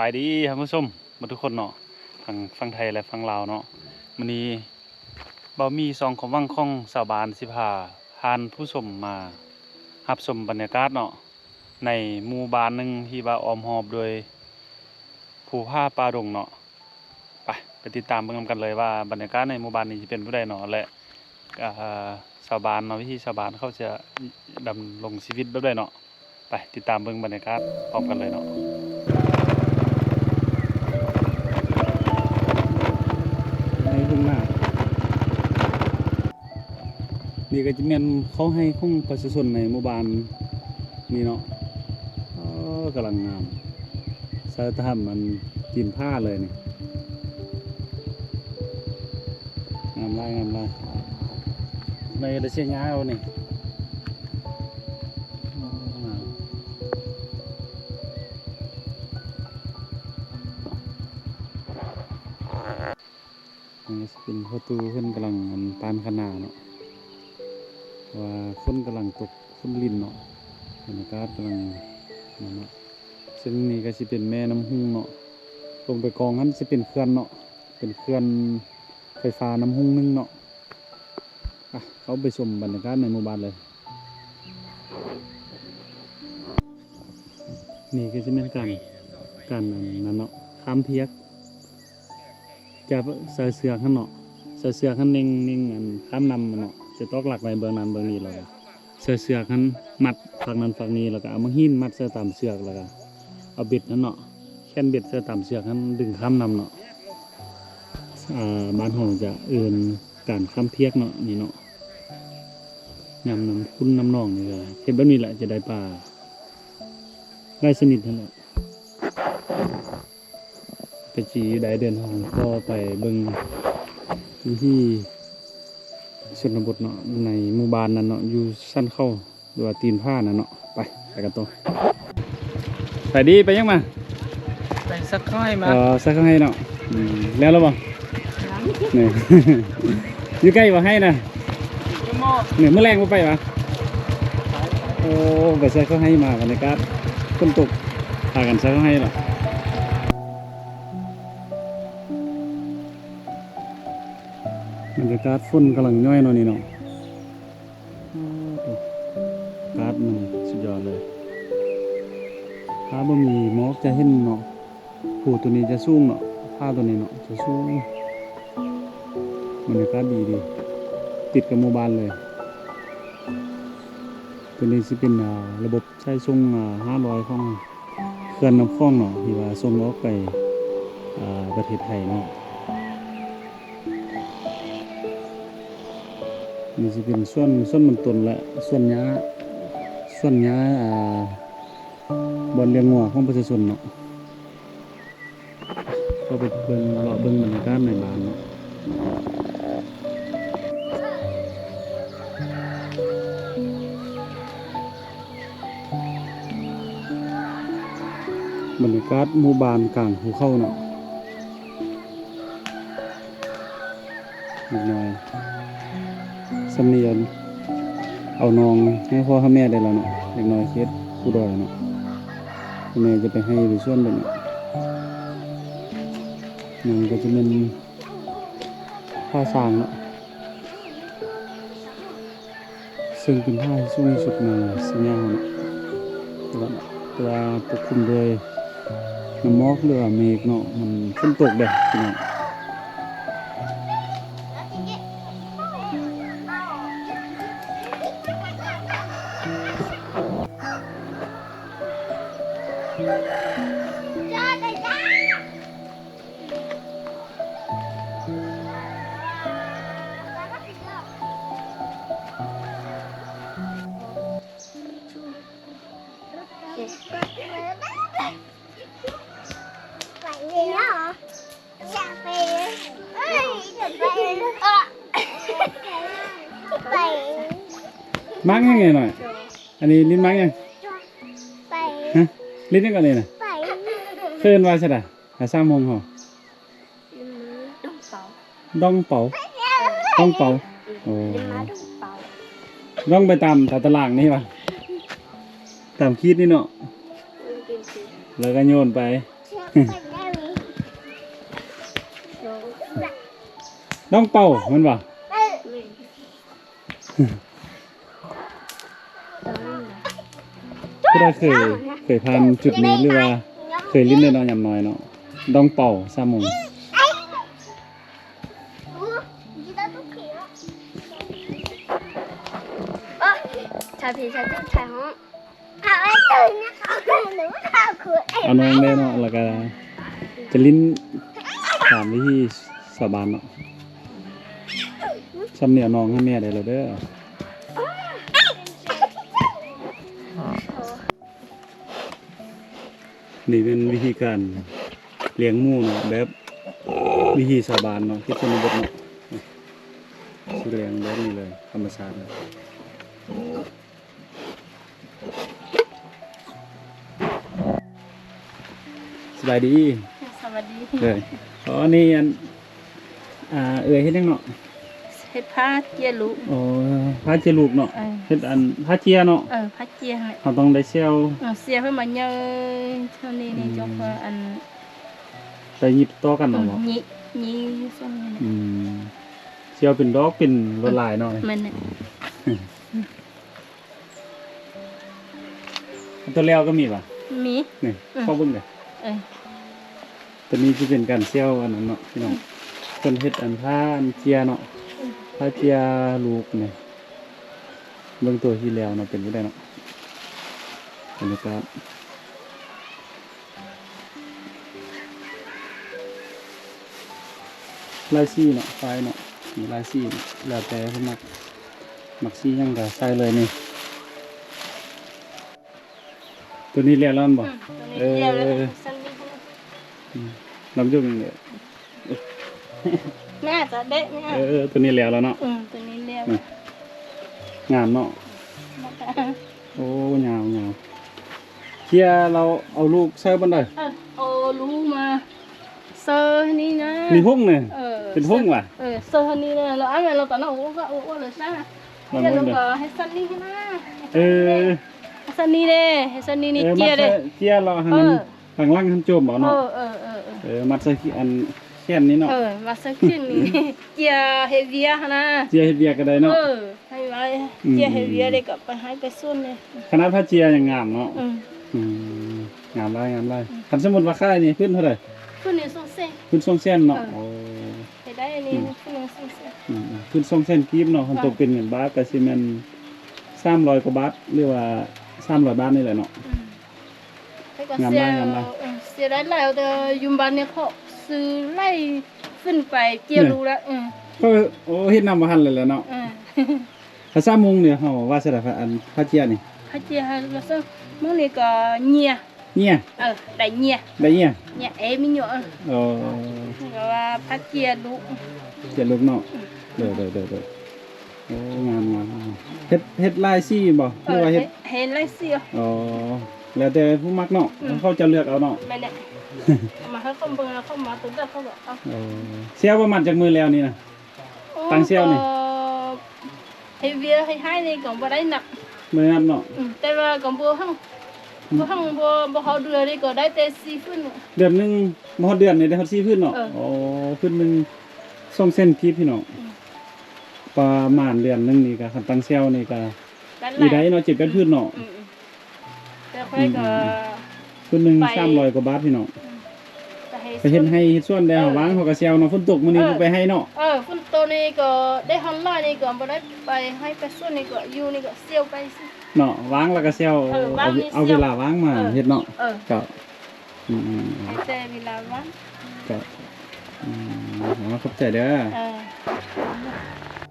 บายดีท่านผู้ชมมาทุกคนเนาะฟังไทยและฟังลาวเนาะมื้อนี้บ่มีซองของวังของสาวบานสิพาพานผู้ชมมารับชมบรรยากาศเนาะในหมู่บ้านหนึงที่ว่าอ้อมรอบโดยภูผาป่าดงเนาะไปติดตามเบิ่งนำกันเลยว่าบรรยากาศในหมู่บ้านนี้สิเป็นผู้ใดเนาะและชาวบ้านเนาะวิธีชาวบ้านเขาจะดำรงชีวิตแบบใดเนาะไปติดตามเบิ่งบรรยากาศพร้อมกันเลยเนาะในทุ่งนานี่ก็จะแม่นเขาให้ของประชาชนในหมู่บ้านนี่เนาะกำลังงามสายธรรมมันกินผ้าเลยนี่งามลายในเดชยาเอานี่นี่เป็นประตูเพิ่นกำลังปานขนาดเนาะว่าคนกำลังตกคนลินเนาะบรรยากาศกำลังนั่นเนาะซึ่งนี่ก็สิเป็นแม่น้ำหุ่งเนาะลงไปกองนั้นสิเป็นเขื่อนเนาะเป็นเขื่อนไฟฟ้าน้ำหุ่งนึงเนาะเขาไปชมบรรยากาศในหมู่บ้านเลยนี่ก็จะเป็นการนั่นเนาะข้ามเพียกจะใส่เสือข้างเนาะใส่เสือข้างนิ่งข้ามนำเนาะจะตอกหลักไปเบื้องนั้นเบื้องนี้เลยใส่เสือข้างมัดฝั่งนั้นฝั่งนี้แล้วก็เอามาหิ้นมัดใส่ตามเสือกแล้วก็เอาเบ็ดนั่นเนาะแค่นเบ็ดใส่ตามเสือกข้างดึงข้ามนำเนาะบ้านห้องจะการข้ามเพียกเนาะนี่เนาะน้ำคุ้นน้ำนองนี่ก็เห็นแบบนี้แหละจะได้ปลาได้สนิทนั่นแหละไปจีได้เดินทางก็ไปเบิ่งที่ชนบทเนาะในหมู่บ้านนั้นเนาะอยู่สั้นเข้าหรือว่าตีนผ้านั่นเนาะไปกันต่อไปดีไปยังมาไปสักข้อยมาสักข้อยเนาะแล้วบ่เนี่ยอยู่ใกล้บ่ให้นะเนี่ยเมื่อแรงมาไปปะโอ้ไปใส่เขาให้มาบรรยากาศฝนตกพากันใส่เขาให้หรอบรรยากาศฝนกำลังย่อยเนาะนี่เนาะอากาศมันสุดยอดเลยถ้าบ่มีหมอกจะเห็นเนาะผู้ตัวนี้จะสูงเนาะผ้าตัวนี้เนาะจะสูงบรรยากาศดีติดกับหมู่บ้านเลยตัวนี้จะเป็นระบบใช้ส่ง500ของเขื่อนน้ำคลองเนาะที่ว่าส่งออกไปประเทศไทยเนาะนี่จะเป็นส่วนมันต้นและส่วนหญ้าบอนเลี้ยงงัวของประชาชนเนาะก็ไปเบิ่งบรรยากาศในบ้านเนาะบรรยากาศหมู่บ้านกลางภูเขาเนาะนิดหน่อยสำเนียงเอาน้องให้พ่อให้แม่ได้แล้วเนาะเด็กน้อยเคสผู้ดอยเนาะแม่จะไปให้ไปช่วยแบบนี้นั่นก็จะเป็นผ้าสางเนาะซึ่งเป็นผ้าที่สูงสุดในสัญญาเนาะตัวปกคลุมโดยน้ำหมอกหรือว่าเมฆเนาะมันฝนตกเด้อพี่น้องมักยังไงหน่อยอันนี้ลิ้นมักยังฮะลิ้นยังก่อนเลยนะเพื่อนว่าใช่ไหม3 โมงเหรอดองเป๋าโอ้ดองไปตามตารางนี่ป่ะตามคีดนี่เนาะแล้วก็โยนไป น้องเป่ามันบ่ก็ได้เคยผ่านจุดนี้หรือว่าเคยลิ้นในน้อยยำน้อยเนาะดองเป่าซามุง ถ่ายผีถ่ายรูปถ่ายห้องเอาไว้ตื่นนะคะหรือว่าข่าวคือไอ้ เอาน้องได้เนาะแล้วก็จะลิ้นถามวิธีสาบานเนาะซ้ำเหนียวน้องให้แม่ได้แล้วเด้อนี่เป็นวิธีการเลี้ยงหมูเนาะแบบวิธีสาบานเนาะที่ชนบทเนาะสิเลี้ยงแบบนี้เลยธรรมชาติเลยสบายดี สวัสดี เลยอ๋อนี่อันเอ่ยเฮ็ดจังเนาะ เฮ็ดผ้าเจียลุ อ๋อพาเจลูกเนาะ เออ เฮ็ดอันพาเจียเนาะ ผ้าเจียเนี่ย เราต้องได้เซล เสียเพิ่นมาเยอะเท่านี้นี่จบว่าอัน ไปหยิบต่อกันเนาะบ่ นี่ส่วนนี้ อืมเซลเป็นดอกเป็นลวดลายเนาะ มันเนี่ย ตัวแล้วก็มีป่ะ มี นี่เข้าเบิ่งเด้อ เออ ตัวนี้สิเป็นการเซลอันนั้นเนาะพี่น้องเพิ่นเฮ็ดอันผ้าอันเจียเนาะผ้าเจียลูกนี่เบิ่งตัวที่แล้วเนาะเป็นบ่ได้เนาะบรรยากาศลายสีเนาะไฟเนาะมีลายสีเนาะแล้วแต่เพิ่นมักสีหยังก็ใส่เลยนี่ตัวนี้แล้วบ่ ตัวนี้เจียแล้วสันนี่ ลำยุ่งเนี่ย น่าจะเด็ดเนี่ย ตัวนี้แล้วเนาะ ตัวนี้เรียบ งามเนาะโอ้ยาวเคียเราเอาลูกใส่บนได้ โอ้รู้มาเซอร์นี่นะ มีห้องเนี่ย เออ เป็นห้องว่ะ เซอร์นี่นะเราอันนั้นเราตอนนั้นโอ้ก็โอ้เลยใช่ไหม ลอง เดี๋ยว เบิ่ เรา งเด้ ก็ อ ให้สันนี่นะ เออ ให้สันนี่เด้ให้สันนี่นี่ มั เจีย ด เด้ ใส่เคียเราทางนั้นทางล่างทางโจมบ่เนาะมัดใส่อันแค่นนี้เนาะ มาสักขึ้นนี่เจียเฮเวียนะ เจียเฮ็ดเวียกก็ได้เนาะ ให้ไว้เจียเฮเวียเด็กก็ไปให้ไปซุ่นเลย คณะพระเจียยังงามเนาะงามได้คันสมมุติว่าค่ายนี่ขึ้นเท่าไหร่ ซุ่นนี่ซุ่นเซ่ ขึ้น2เส้นเนาะโอ้ ให้ได้อันนี้ซุ่นนี่ซุ่นเซ่ ขึ้น2เส้นกีบเนาะคันตกเป็นเงินบาทก็สิแม่น300กว่าบาทหรือว่า300บาทนี่แหละเนาะ ให้ก็เสียได้แล้วแต่ยุมบ้านเนี่ยเขาซื้อไล่ขึ้นไปเจียรู้แล้ว ก็โอ้เฮ็ดนำบ่ทันเลยแหละเนาะภาษามุงเนี่ยเฮาว่าสิได้อันพระเจียนี่ พระเจียแล้วซึ่งมื้อนี้ก็เงีย เนี่ย ได้เงีย ได้เนี่ย เงียมีอยู่อ๋อ ก็ว่าพระเจียรู้ เจียลูกเนาะเด้อโอ้งามเฮ็ดลายสีบ่หรือว่าเฮ็ด เห็นไล่เสีย อ๋อแล้วแต่ผู้มักเนาะเขาจะเลือกเอาเนาะ แม่เนี่ยมาให้คนเบิ่งแล้วเขามาตึ้งแต่เขาบอกเอา เสียบ่มันจากมือแล้วนี่นะ ตังเซี่ยวนี่ ให้เวียให้นี่ก็บ่ได้หนัก มือนับเนาะ แต่ว่าก็บ่หั่งบ่เขาเดือนนี่ก็ได้แต่4ฟื้น เดือนหนึงบ่ฮอดเดือนนี่ได้ฮอด4พื้นเนาะอ๋อพื้นหนึง2เส้นกีบพี่น้องประมาณเดือนหนึงนี่ก็คันตังเซี่ยวนี่ก็มีได้เนาะ7-8พื้นเนาะ แต่ค่อยก็ พื้นหนึง300กว่าบาทพี่น้องไปเฮ็ดให้เฮ็ดสวนได้วางเขาก็เซี่ยวเนาะฝนตกมื้อนี้บ่ไปให้เนาะ ฝนตกนี่ก็ได้ฮอนไลน์นี่ก็บ่ได้ไปให้ไปส่วนนี่ก็อยู่นี่ก็เสียวไปสิ เนาะวางแล้วก็เซี่ยว วางนี่ เอาเวลาวางมาเฮ็ดเนาะก็อืม ให้แต่เวลาว่าง ก็ขอบใจเด้อ เออ